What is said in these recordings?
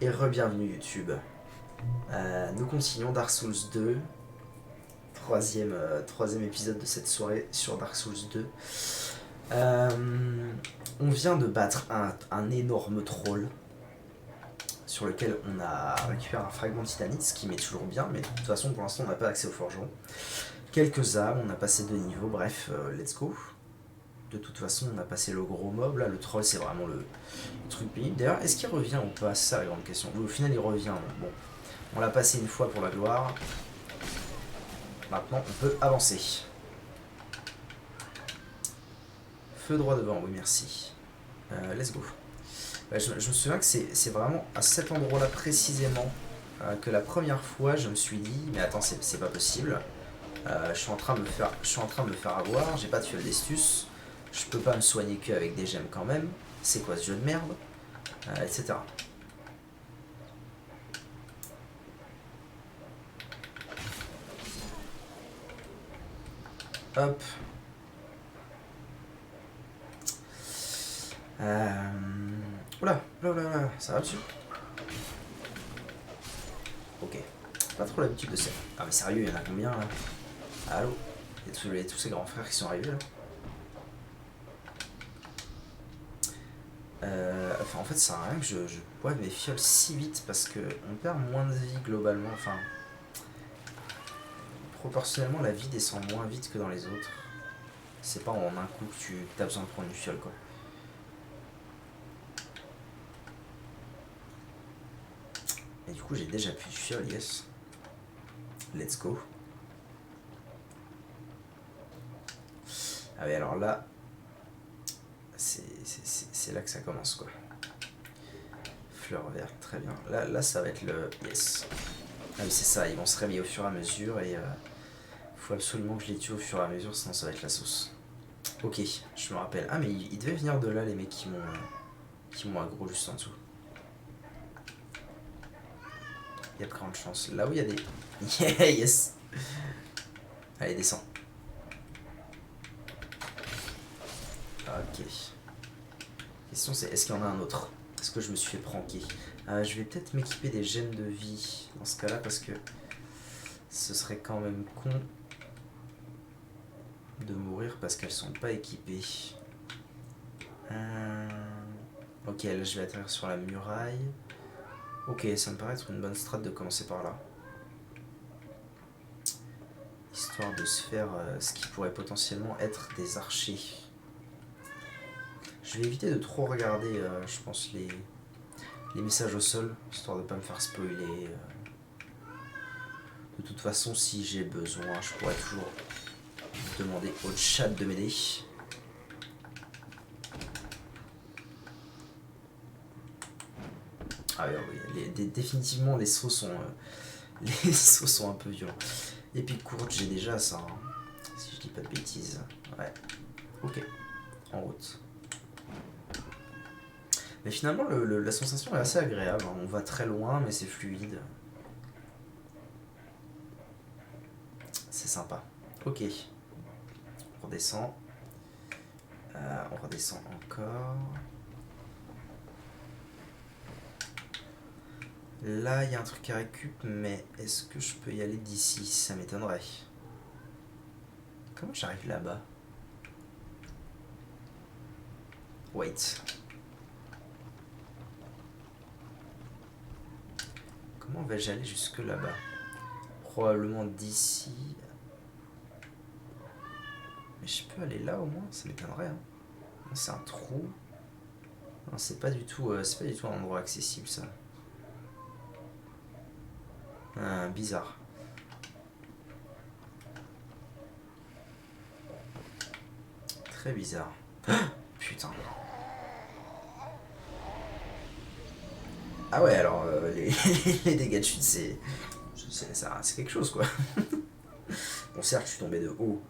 Et re-bienvenue YouTube. Nous continuons Dark Souls 2. Troisième épisode de cette soirée sur Dark Souls 2. On vient de battre un énorme troll sur lequel on a récupéré un fragment de titanite, ce qui m'est toujours bien, mais de toute façon pour l'instant on n'a pas accès au forgeron. Quelques âmes, on a passé 2 niveaux, bref, let's go. De toute façon on a passé le gros mob, là le troll c'est vraiment le truc pénible. D'ailleurs, est-ce qu'il revient ou pas? C'est ça la grande question. Au final il revient, donc bon. On l'a passé une fois pour la gloire. Maintenant on peut avancer. Feu droit devant, oui merci. Let's go. Je me souviens que c'est vraiment à cet endroit-là précisément que la première fois je me suis dit mais attends c'est pas possible. Je suis en train de me faire avoir, j'ai pas de fiole d'estus, je peux pas me soigner qu'avec des gemmes quand même, c'est quoi ce jeu de merde, etc. Hop. Oula, ça va dessus. Ok. Pas trop l'habitude de ça. Ah mais sérieux, il y en a combien là? Allô? Il y a tous ces grands frères qui sont arrivés là. Enfin en fait ça sert à rien que je boive mes fioles si vite parce que on perd moins de vie globalement. Enfin, proportionnellement la vie descend moins vite que dans les autres. C'est pas en un coup que tu as besoin de prendre une fiole quoi. Et du coup j'ai déjà plus de fiole, yes. Let's go. Ah oui alors là, c'est là que ça commence quoi. Fleur verte, très bien. Là ça va être le yes. Ah oui c'est ça, ils vont se réveiller au fur et à mesure et faut absolument que je les tue au fur et à mesure sinon ça va être la sauce. Ok, je me rappelle. Ah mais il devait venir de là les mecs qui m'ont aggro juste en dessous. Il y a de grandes chances. Là où il y a des... Yeah, yes. Allez, descends. Ok. Question c'est, est-ce qu'il y en a un autre? Est-ce que je me suis fait pranker? Je vais peut-être m'équiper des gemmes de vie dans ce cas-là parce que ce serait quand même con de mourir parce qu'elles sont pas équipées. Ok, là je vais atterrir sur la muraille. Ok, ça me paraît être une bonne strat de commencer par là. Histoire de se faire ce qui pourrait potentiellement être des archers. Je vais éviter de trop regarder, je pense, les messages au sol, histoire de ne pas me faire spoiler. De toute façon, si j'ai besoin, je pourrais toujours demander au chat de m'aider. Ah oui, définitivement les sauts sont les sauts sont un peu violents. Et puis courte, j'ai déjà ça, hein, si je dis pas de bêtises. Ouais. Ok. En route. Mais finalement, la sensation est assez agréable. On va très loin, mais c'est fluide. C'est sympa. Ok. On redescend. On redescend encore. Là, il y a un truc à récup, mais est-ce que je peux y aller d'ici? Ça m'étonnerait. Comment j'arrive là-bas? Wait. Comment vais-je aller jusque là-bas? Probablement d'ici. Mais je peux aller là au moins? Ça m'étonnerait. Hein. C'est un trou. Non, c'est pas du tout un endroit accessible ça. Bizarre. Très bizarre. Putain. Ah ouais, alors les dégâts de chute, c'est quelque chose quoi. Bon, certes, je suis tombé de haut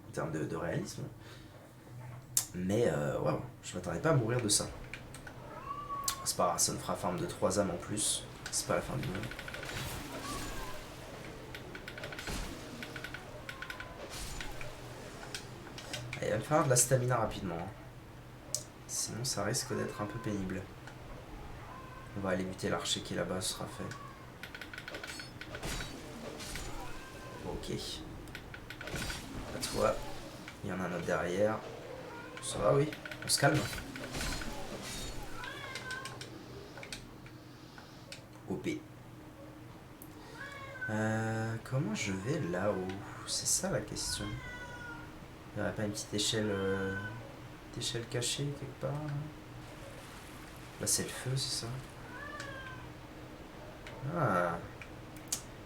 en termes de réalisme, mais waouh, je m'attendais pas à mourir de ça. C'est pas grave, ça me fera farm de 3 âmes en plus, c'est pas la fin du monde. Il va me falloir de la stamina rapidement, hein. Sinon ça risque d'être un peu pénible. On va aller buter l'archer qui est là-bas, ce sera fait. Ok. À toi. Il y en a un autre derrière. Ça va, oui. On se calme. OP. Comment je vais là-haut? C'est ça la question. Il n'y aurait pas une petite échelle cachée quelque part? Là c'est le feu, c'est ça? Ah,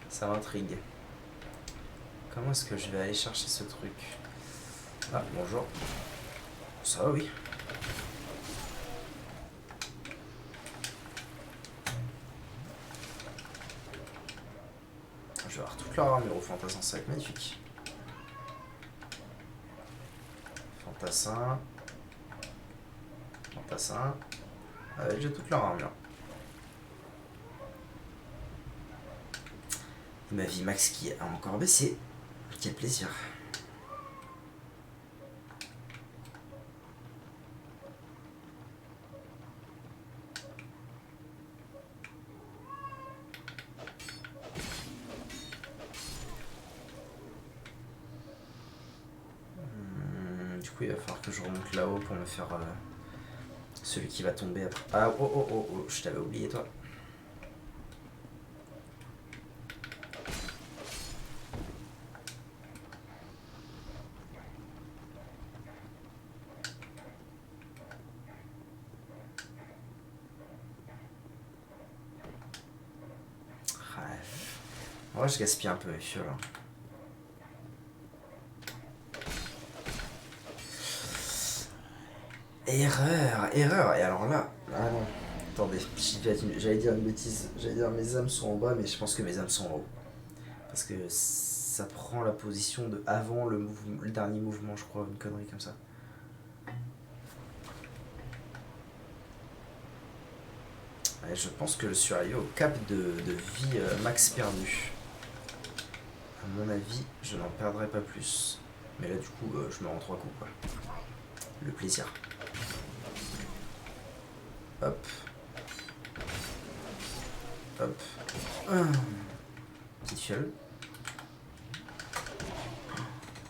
ça m'intrigue. Comment est-ce que je vais aller chercher ce truc? Ah, bonjour. Ça va, oui. Je vais avoir toute leur armure au fantassin, ça va être magnifique. Fantassin. Fantassin. J'ai toute leur armure. Ma vie max qui a encore baissé. Quel plaisir. Du coup, il va falloir que je remonte là-haut pour me faire celui qui va tomber après. Ah, oh, je t'avais oublié, toi. Bref. En vrai, je gaspille un peu mes fioles. Hein. Erreur. Et alors là, ah non, attendez, j'allais dire une bêtise. J'allais dire mes âmes sont en bas, mais je pense que mes âmes sont en haut. Parce que ça prend la position de avant le dernier mouvement, je crois, une connerie comme ça. Et je pense que je suis arrivé au cap de vie max perdu. À mon avis, je n'en perdrai pas plus. Mais là, du coup, je me rends 3 coups, quoi. Le plaisir. Hop. Hop. Petite fiole.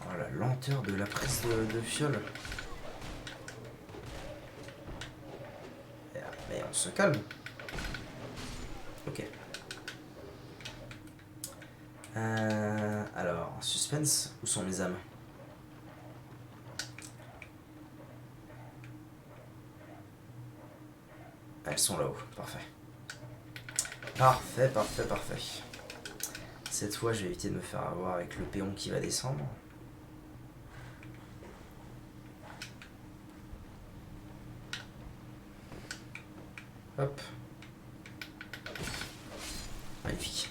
Oh, la lenteur de la prise de fiole. Mais on se calme. Ok. Alors, suspense, où sont mes âmes? Elles sont là-haut, parfait. Parfait. Cette fois, je vais éviter de me faire avoir avec le péon qui va descendre. Hop. Magnifique.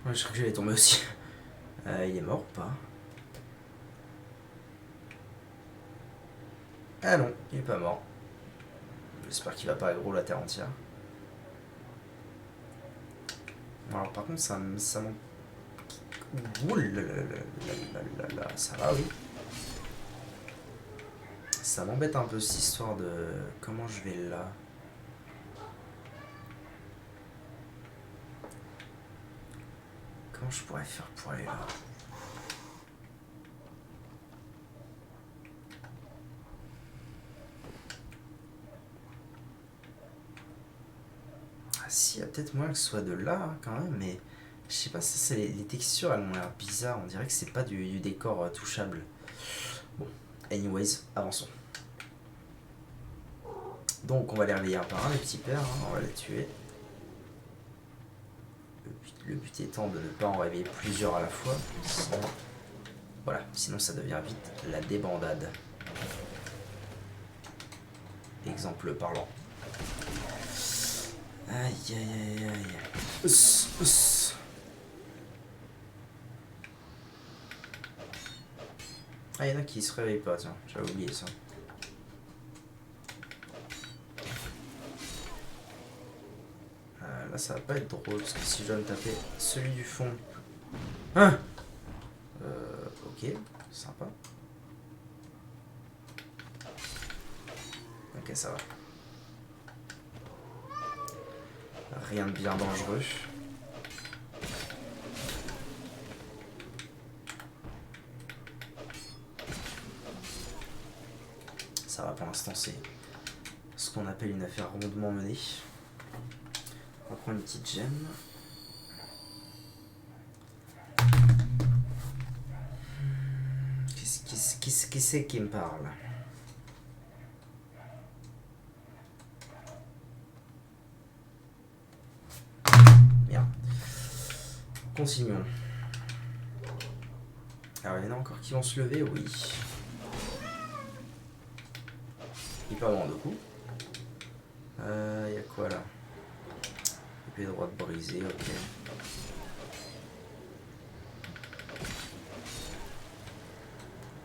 Ouais, je crois que j'allais tomber aussi. Il est mort ou pas? Ah non, il est pas mort. J'espère qu'il va pas aggro la terre entière. Alors par contre, ça m'en... Ouh là, ça va, oui. Ça m'embête un peu cette histoire de... Comment je vais là? Comment je pourrais faire pour aller là? Ah si, il y a peut-être moyen que ce soit de là, hein, quand même, mais... Je sais pas, ça, les textures, elles m'ont l'air bizarres. On dirait que c'est pas du décor touchable. Bon, anyways, avançons. Donc on va les réveiller un par un, les petits pères, hein, on va les tuer. Le but étant de ne pas en réveiller plusieurs à la fois. Sinon, voilà, sinon ça devient vite la débandade. Exemple parlant. Aïe. Ah, il y en a qui se réveillent pas, tiens, j'avais oublié ça. Là, ça va pas être drôle, parce que si je dois me taper celui du fond... Hein ok, sympa. Ok, ça va. Rien de bien dangereux. Ça va, pour l'instant, c'est ce qu'on appelle une affaire rondement menée. On prend une petite gemme. Qui c'est qui me parle? Bien. Continuons. Alors, il y en a encore qui vont se lever, oui. Il peut avoir 2 coups. Il y a quoi là? Épée droite brisée, ok.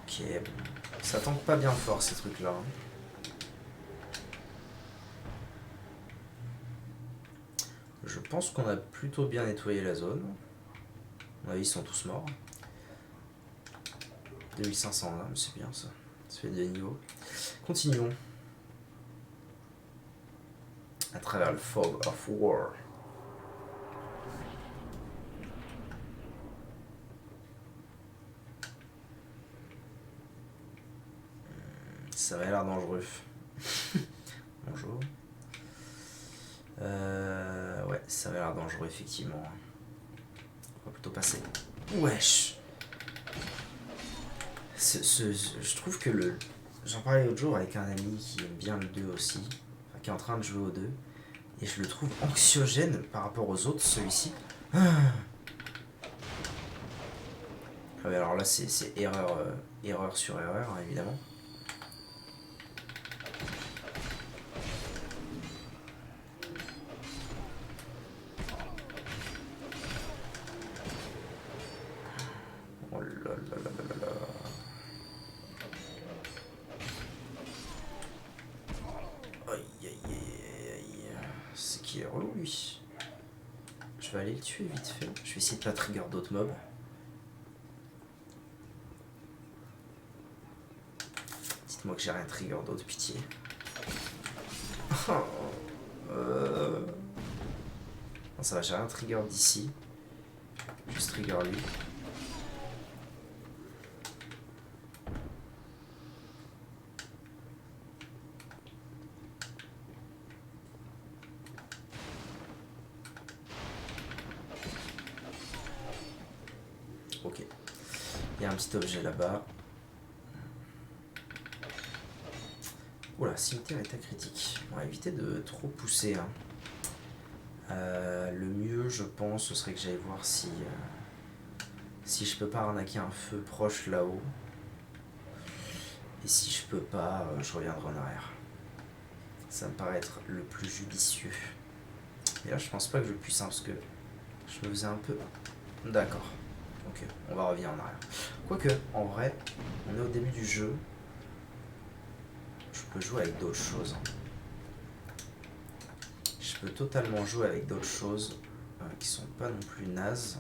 Ok, bon. Ça tank pas bien fort ces trucs là. Je pense qu'on a plutôt bien nettoyé la zone. À mon avis, ils sont tous morts. 2500 là, mais c'est bien ça. Ça fait 2 niveaux. Continuons. À travers le Fog of War. Ça avait l'air dangereux. Bonjour. Ouais, ça avait l'air dangereux, effectivement. On va plutôt passer. Wesh. Je trouve que le... J'en parlais l'autre jour avec un ami qui aime bien le 2 aussi. Enfin, qui est en train de jouer au 2. Et je le trouve anxiogène par rapport aux autres, celui-ci. Ah ouais, alors là, c'est erreur, erreur sur erreur, hein, évidemment. Oh là là là là là là. Aïe aïe aïe aïe. C'est qui est relou, lui. Je vais aller le tuer vite fait. Je vais essayer de pas trigger d'autres mobs. Dites-moi que j'ai rien trigger d'autres, pitié. Non, ça va, j'ai rien trigger d'ici. Juste trigger lui. Ok. Il y a un petit objet là-bas. Oula, cimetière état critique. On va éviter de trop pousser. Hein. Le mieux, je pense, ce serait que j'aille voir si je peux pas arnaquer un feu proche là-haut. Et si je peux pas, je reviendrai en arrière. Ça me paraît être le plus judicieux. Et là, je pense pas que je puisse, hein, parce que je me faisais un peu... D'accord. Ok, on va revenir en arrière. Quoique, en vrai, on est au début du jeu. Je peux jouer avec d'autres choses. Je peux totalement jouer avec d'autres choses qui sont pas non plus nazes.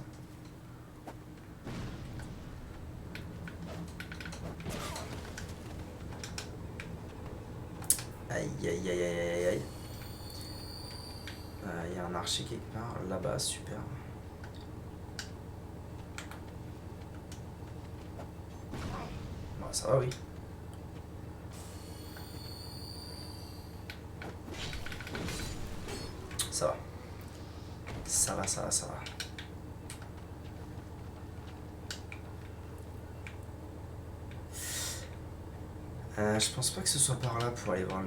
Aïe aïe aïe aïe aïe aïe. Il y a un archer quelque part là-bas, super. Bon, ça va, oui. Ça va. Ça va, ça va, ça va. Je pense pas que ce soit par là pour aller voir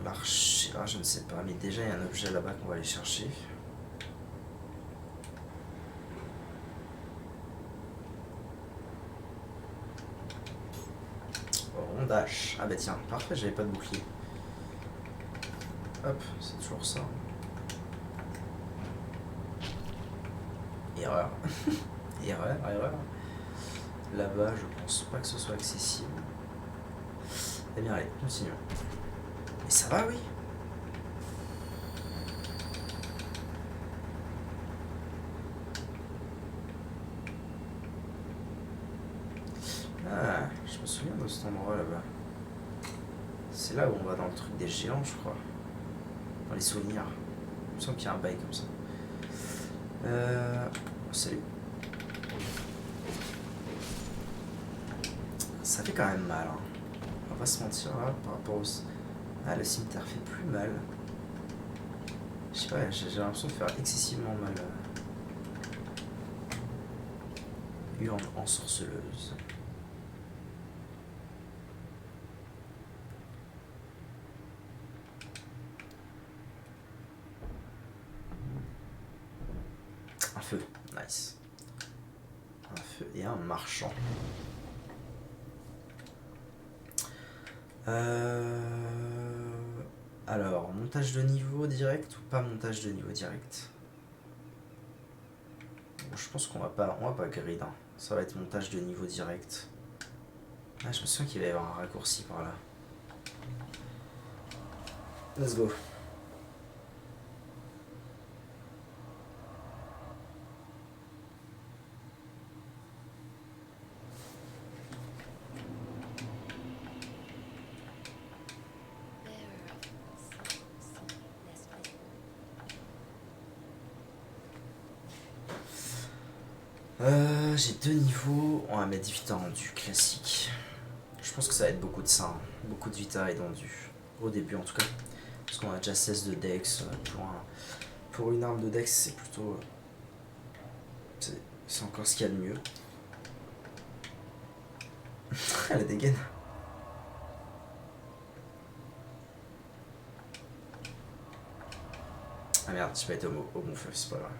l'archer. Ah, je ne sais pas, mais déjà il y a un objet là-bas qu'on va aller chercher. Rondage. Ah bah tiens, parfait, j'avais pas de bouclier. Hop, c'est toujours ça. Erreur. Erreur. Là-bas, je pense pas que ce soit accessible. Eh bien, allez, continuons. Et ça va, oui. Ah, je me souviens de cet endroit là-bas. C'est là où on va dans le truc des géants, je crois. Dans les souvenirs. Il me semble qu'il y a un bail comme ça. Salut. Ça fait quand même mal, hein. On va pas se mentir là, par rapport au... Ah, le cimetière fait plus mal. Je sais pas, j'ai l'impression de faire excessivement mal. Urne ensorceleuse. Un feu, nice. Un feu et un marchand. Alors, montage de niveau direct ou pas montage de niveau direct? Bon, je pense qu'on va pas grid, hein. Ça va être montage de niveau direct. Ah, je me souviens qu'il va y avoir un raccourci par là. Let's go. J'ai 2 niveaux, on va mettre vita rendu classique. Je pense que ça va être beaucoup de ça, hein. Beaucoup de vita et rendu. Au début en tout cas. Parce qu'on a déjà 16 de dex. Pour une arme de dex, c'est plutôt. C'est encore ce qu'il y a de mieux. Elle a des gaines. Ah merde, j'ai pas été au bon feu, c'est pas grave.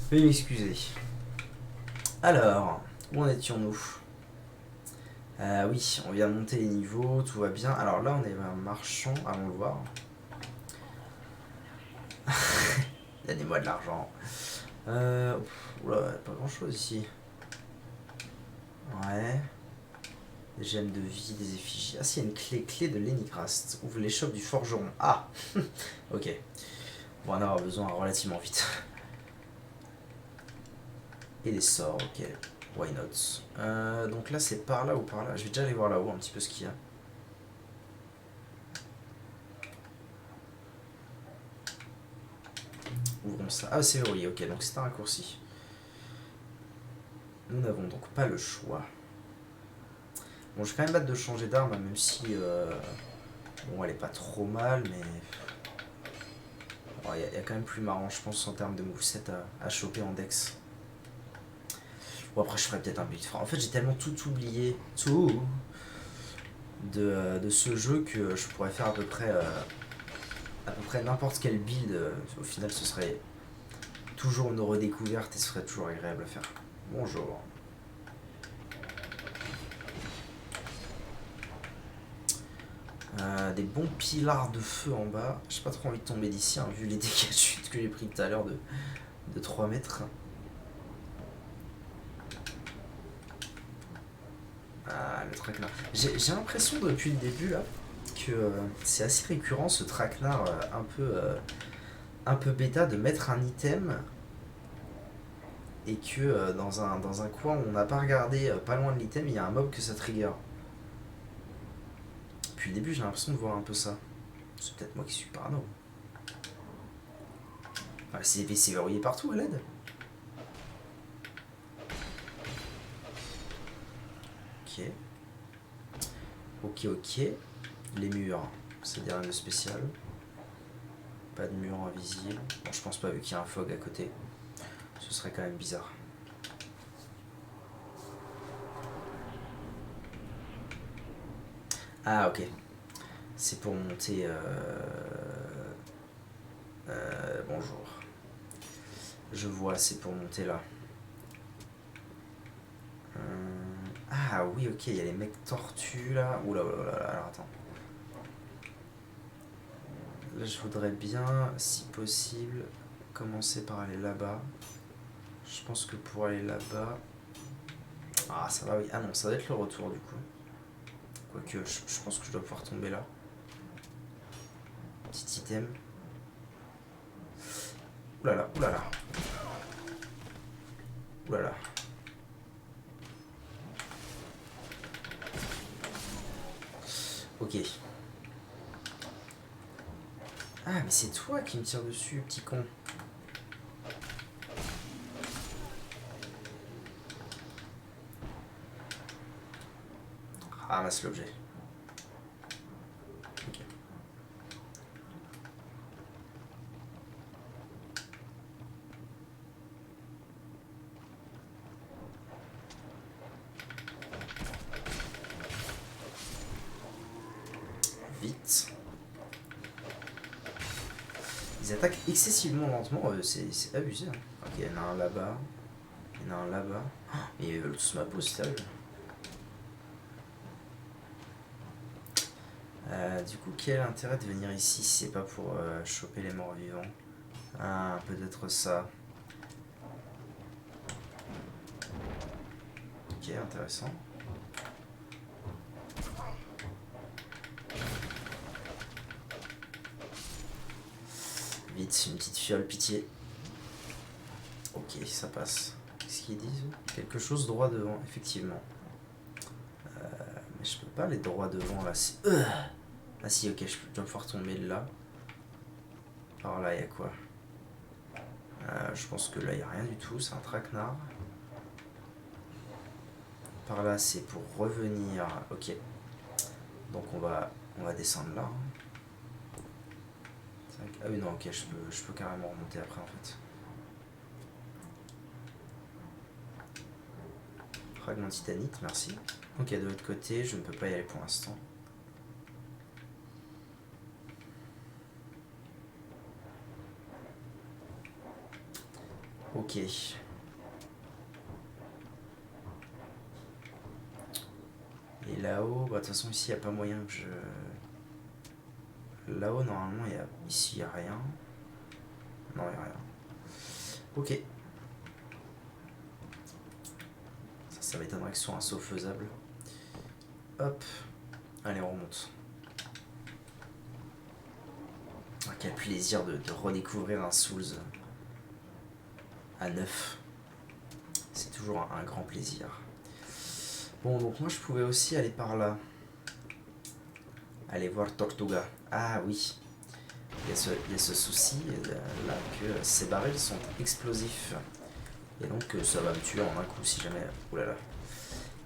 Veuillez m'excuser. Alors, où en étions-nous? Oui, on vient de monter les niveaux, tout va bien. Alors là, on est un marchand, allons le voir. Donnez-moi de l'argent. Oula, pas grand chose ici. Ouais. Des gemmes de vie, des effigies. Ah, si, il y a une clé de l'Enigrast. Ouvre l'échoppe du forgeron. Ah. Ok. Bon, on en aura besoin relativement vite. Et des sorts, ok. Why not. Donc là, c'est par là ou par là. Je vais déjà aller voir là-haut un petit peu ce qu'il y a. Ouvrons ça. Ah, c'est verrouillé, ok. Donc c'est un raccourci. Nous n'avons donc pas le choix. Bon, je vais quand même battre de changer d'arme, même si... Bon, elle est pas trop mal, mais... Il y a quand même plus marrant, je pense, en termes de moveset à choper en dex. Bon, après, je ferai peut-être un build. En fait, j'ai tellement tout oublié, de ce jeu que je pourrais faire à peu près n'importe quel build. Au final, ce serait toujours une redécouverte et ce serait toujours agréable à faire. Bonjour. Des bons pilars de feu en bas. J'ai pas trop envie de tomber d'ici, hein, vu les dégâts de chute que j'ai pris tout à l'heure de 3 mètres. Ah, le traquenard. J'ai l'impression depuis le début là que c'est assez récurrent ce traquenard un peu bêta de mettre un item et que dans un coin où on n'a pas regardé, pas loin de l'item, il y a un mob que ça trigger. Depuis le début, j'ai l'impression de voir un peu ça. C'est peut-être moi qui suis parano. Ah, c'est verrouillé partout à l'aide. Ok. Ok, ok. Les murs, c'est rien de spécial. Pas de mur invisible. Bon, je pense pas vu qu'il y a un fog à côté. Ce serait quand même bizarre. Ah ok. C'est pour monter... bonjour. Je vois, c'est pour monter là. Ah oui, ok, il y a les mecs tortues là. Oula, oula, oula, alors attends. Là, je voudrais bien, si possible, commencer par aller là-bas. Je pense que pour aller là-bas... Ah, ça va, oui. Ah non, ça va être le retour du coup. Quoique, je pense que je dois pouvoir tomber là. Petit item. Oulala, oulala. Oulala. Ok. Ah, mais c'est toi qui me tire dessus, petit con. Ramasse l'objet. Ok. Vite. Ils attaquent excessivement lentement, c'est abusé. Hein. Ok, il y en a un là-bas. Il y en a un là-bas. Oh, mais ils veulent tous ma peau, c'est terrible. Du coup, quel intérêt de venir ici si c'est pas pour choper les morts vivants? Ah, peut-être ça. Ok, intéressant. Vite, une petite fiole, pitié. Ok, ça passe. Qu'est-ce qu'ils disent? Quelque chose droit devant, effectivement. Mais je peux pas aller droit devant là. Ah si, ok, je dois pouvoir tomber de là. Par là, il y a quoi? Je pense que là, il n'y a rien du tout. C'est un traquenard. Par là, c'est pour revenir. Ok. Donc on va descendre là. Ah oui, non, ok, je peux carrément remonter après en fait. Fragment titanite, merci. Ok, de l'autre côté, je ne peux pas y aller pour l'instant. Ok. Et là-haut, bah, de toute façon, ici, il n'y a pas moyen que je... Là-haut, normalement, ici, il n'y a rien. Non, il n'y a rien. Ok. Ça m'étonnerait que ce soit un saut faisable. Hop. Allez, on remonte. Ah, quel plaisir de redécouvrir un Souls à neuf. C'est toujours un grand plaisir. Bon, donc moi je pouvais aussi aller par là. Aller voir Tortuga. Ah oui. Il y a ce souci là que ces barils sont explosifs. Et donc ça va me tuer en un coup si jamais... Ouh là là.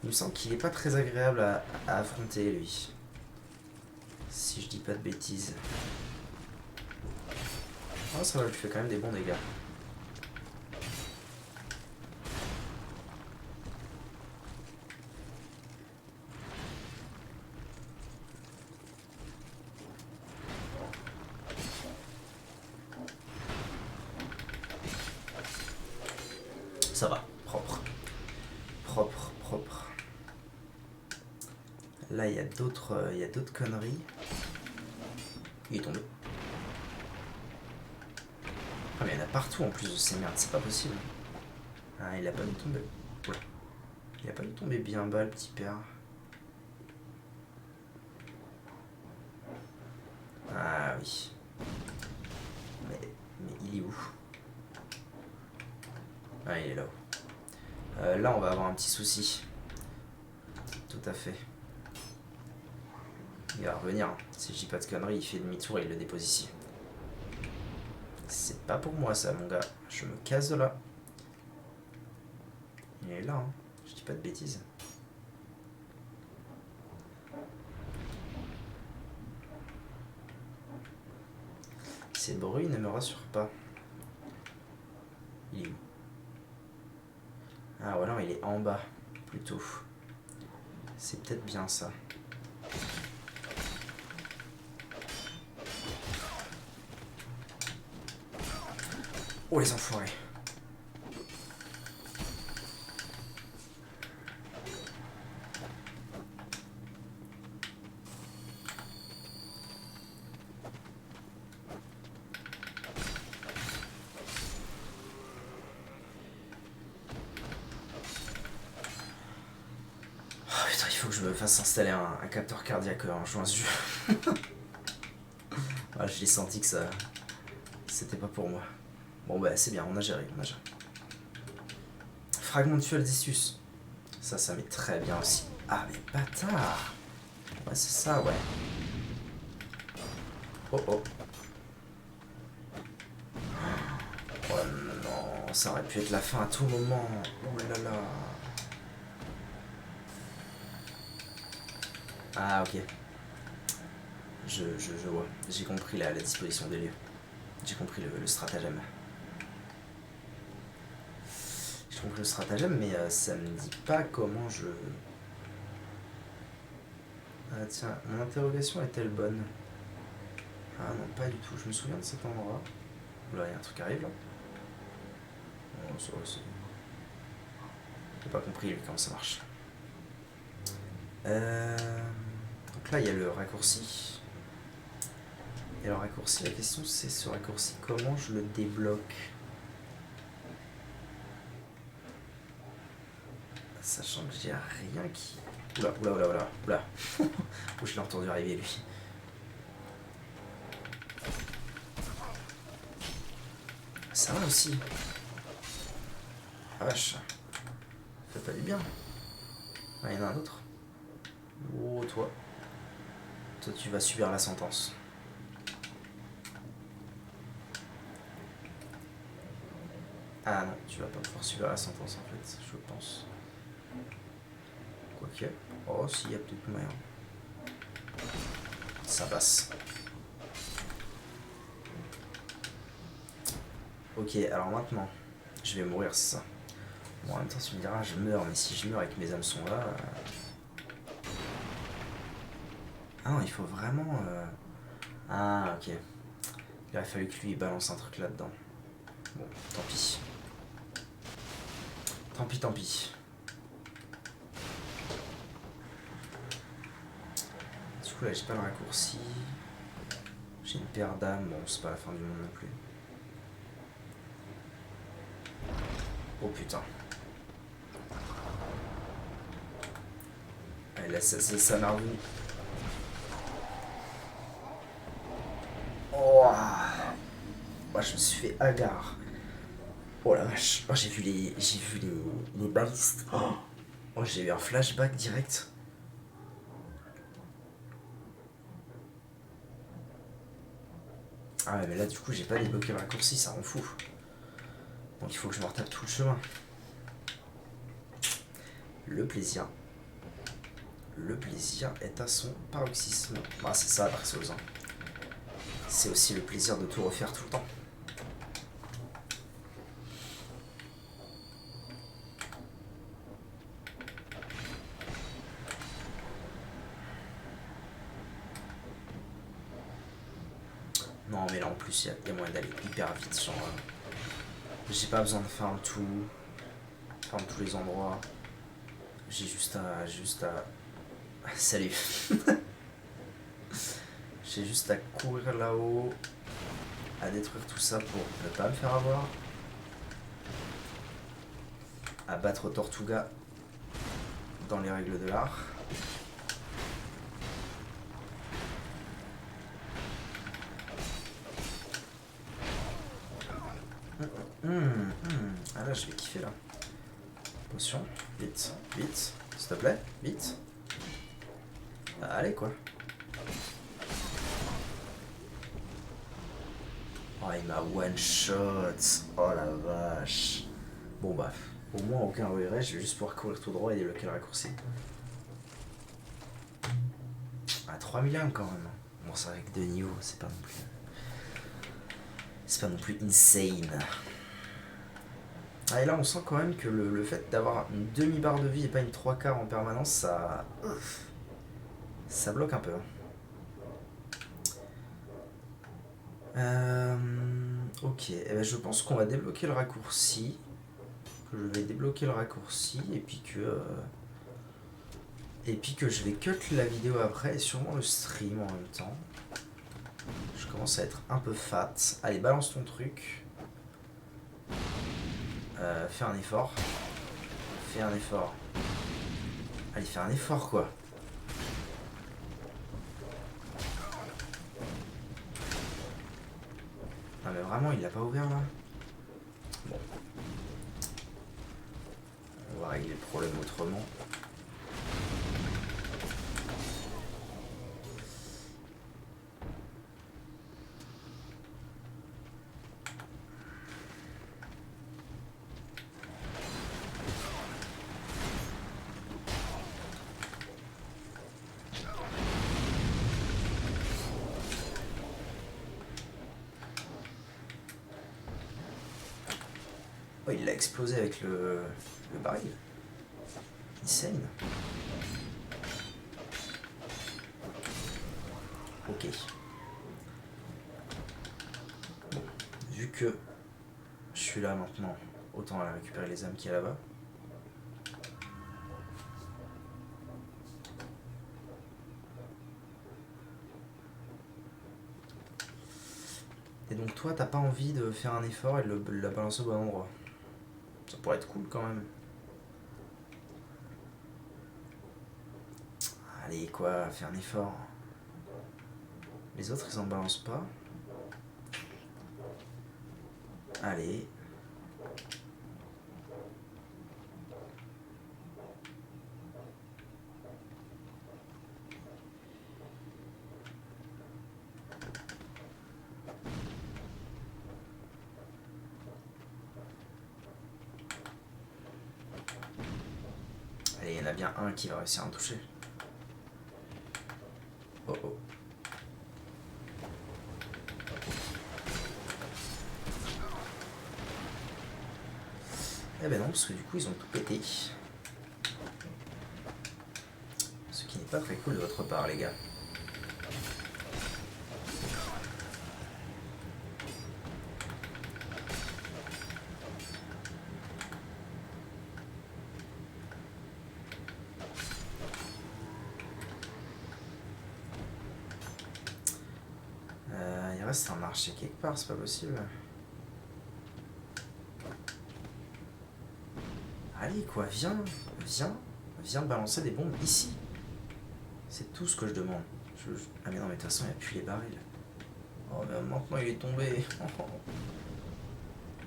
Il me semble qu'il n'est pas très agréable à affronter lui. Si je dis pas de bêtises. Oh ça va, lui fait quand même des bons dégâts. Ça va, propre. Propre, propre. Là, il y a d'autres conneries. Il est tombé. Ah, mais il y en a partout en plus de ces merdes, c'est pas possible. Ah, il a pas dû tomber. Ouais. Il a pas dû tomber bien bas, le petit père. Ah oui. Mais il est où? Ah, il est là-haut. Là, on va avoir un petit souci. Tout à fait. Il va revenir. Hein. Si je dis pas de conneries, il fait demi-tour et il le dépose ici. C'est pas pour moi ça, mon gars. Je me casse de là. Il est là, hein. Je dis pas de bêtises. Ces bruits ne me rassurent pas. Il est où? Ah ouais, non, il est en bas, plutôt. C'est peut-être bien ça. Oh les enfoirés. Oh putain, il faut que je me fasse installer un capteur cardiaque en jouant à ce jeu. Ah, je l'ai senti que ça... C'était pas pour moi. Bon bah c'est bien, on a géré, on a géré. Fragment de fuel d'Issus. Ça m'est très bien aussi. Ah mais bâtard. Ouais c'est ça, ouais. Oh oh. Oh non, ça aurait pu être la fin à tout moment. Oh là là. Ah ok. Je vois. J'ai compris la disposition des lieux. J'ai compris le stratagème. J'ai compris le stratagème, mais ça me dit pas comment je... Ah tiens, mon interrogation est-elle bonne? Ah non, pas du tout. Je me souviens de cet endroit. Là, il y a un truc qui arrive là. Oh, ça va, c'est... J'ai pas compris lui comment ça marche. Donc là, il y a le raccourci. Et le raccourci, la question c'est ce raccourci, comment je le débloque? Sachant que j'ai rien qui... Oula, oula, oula, oula, oula. Où je l'ai entendu arriver lui. Ça va aussi. Ah vache. Ça fait pas du bien. Ah, il y en a un autre. Oh, toi. Toi, tu vas subir la sentence. Ah non, tu vas pas pouvoir subir la sentence en fait, je pense. Quoique. Oh, si, il y a peut-être moyen. Ça passe. Ok, alors maintenant, je vais mourir, c'est ça. Bon, en même temps, tu me diras, je meurs, mais si je meurs et que mes âmes sont là... Ah non, il faut vraiment... Ah, ok. Il aurait fallu que lui balance un truc là-dedans. Bon, tant pis. Tant pis, tant pis. Du coup, là, j'ai pas le raccourci. J'ai une paire d'âmes, bon, c'est pas la fin du monde non plus. Oh putain. Ouais, là, ça m'a revenu. Oh, ouais, je me suis fait hagard. Oh la vache. Oh, j'ai vu les balistes. Oh, j'ai eu un flashback direct. Ah ouais, mais là, du coup, j'ai pas débloqué le raccourci, ça rend fou. Donc il faut que je me retape tout le chemin. Le plaisir. Le plaisir est à son paroxysme. Bah, c'est ça, Dark Souls. Hein. C'est aussi le plaisir de tout refaire tout le temps. Non, mais là en plus, il y a moyen d'aller hyper vite. Genre, j'ai pas besoin de farm tous les endroits. J'ai juste à... Salut. J'ai juste à courir là-haut, à détruire tout ça pour ne pas me faire avoir, à battre Tortuga dans les règles de l'art. Ah là, je vais kiffer là. Potion. Vite, vite. S'il te plaît, vite. Allez, quoi. Oh, il m'a one shot. Oh la vache. Bon bah, au moins aucun regret, je vais juste pouvoir courir tout droit et débloquer le raccourci. À 3001 quand même. Bon, c'est avec 2 niveaux, c'est pas non plus. C'est pas non plus insane. Ah, et là on sent quand même que le fait d'avoir une demi-barre de vie et pas une 3/4 en permanence, ça bloque un peu. Ok, eh ben, je pense qu'on va débloquer le raccourci. Que je vais débloquer le raccourci et puis que je vais cut la vidéo après et sûrement le stream en même temps. Je commence à être un peu fat. Allez, balance ton truc. Fais un effort. Fais un effort. Allez, fais un effort quoi. Non mais vraiment, il l'a pas ouvert là. Bon. On va régler le problème autrement. Oh, il l'a explosé avec le baril. Insane. Ok. Bon, vu que je suis là maintenant, autant aller récupérer les âmes qu'il y a là-bas. Et donc toi, t'as pas envie de faire un effort et de la balancer au bon endroit. Ça pourrait être cool quand même. Allez quoi, fais un effort. Les autres ils en balancent pas. Allez. Allez, il y en a bien un qui va réussir à me toucher. Oh oh. Eh ben non, parce que du coup ils ont tout pété. Ce qui n'est pas très cool de votre part, les gars. Il reste un marché quelque part, c'est pas possible. Allez quoi, viens balancer des bombes ici. C'est tout ce que je demande. Ah mais non, mais de toute façon, il n'y a plus les barils. Oh mais maintenant il est tombé.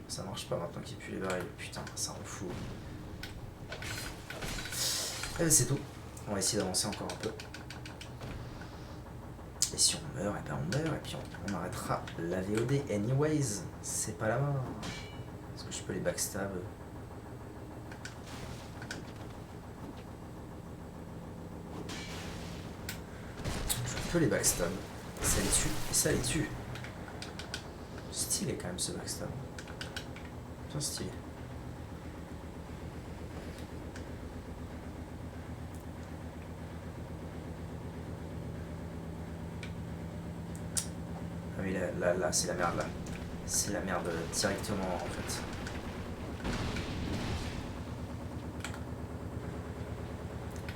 Ça marche pas maintenant qu'il n'y a plus les barils. Putain, ça rend fou. Eh ben c'est tout. On va essayer d'avancer encore un peu. Et si on meurt, et ben on meurt. Et puis on arrêtera la VOD anyways. C'est pas la main. Est-ce que je peux les backstab? Je peux les backstab. Ça les tue. Et ça les tue. Stylé quand même ce backstab. Bien stylé. Ah oui, là, c'est la merde là. C'est la merde directement en fait.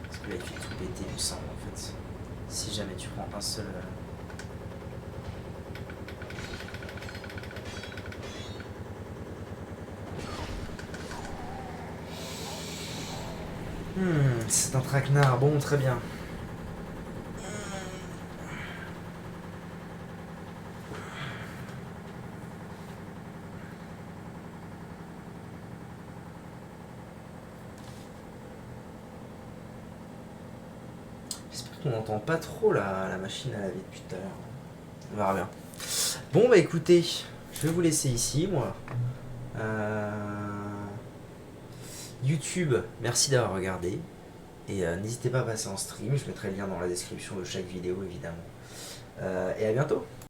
Parce que là il fait tout péter il me semble en fait. Si jamais tu prends un seul... c'est un traquenard, bon très bien. qu'on n'entend pas trop la machine à laver depuis tout à l'heure. On verra bien. Bon bah écoutez, je vais vous laisser ici moi. YouTube, merci d'avoir regardé. Et n'hésitez pas à passer en stream, je mettrai le lien dans la description de chaque vidéo évidemment. Et à bientôt.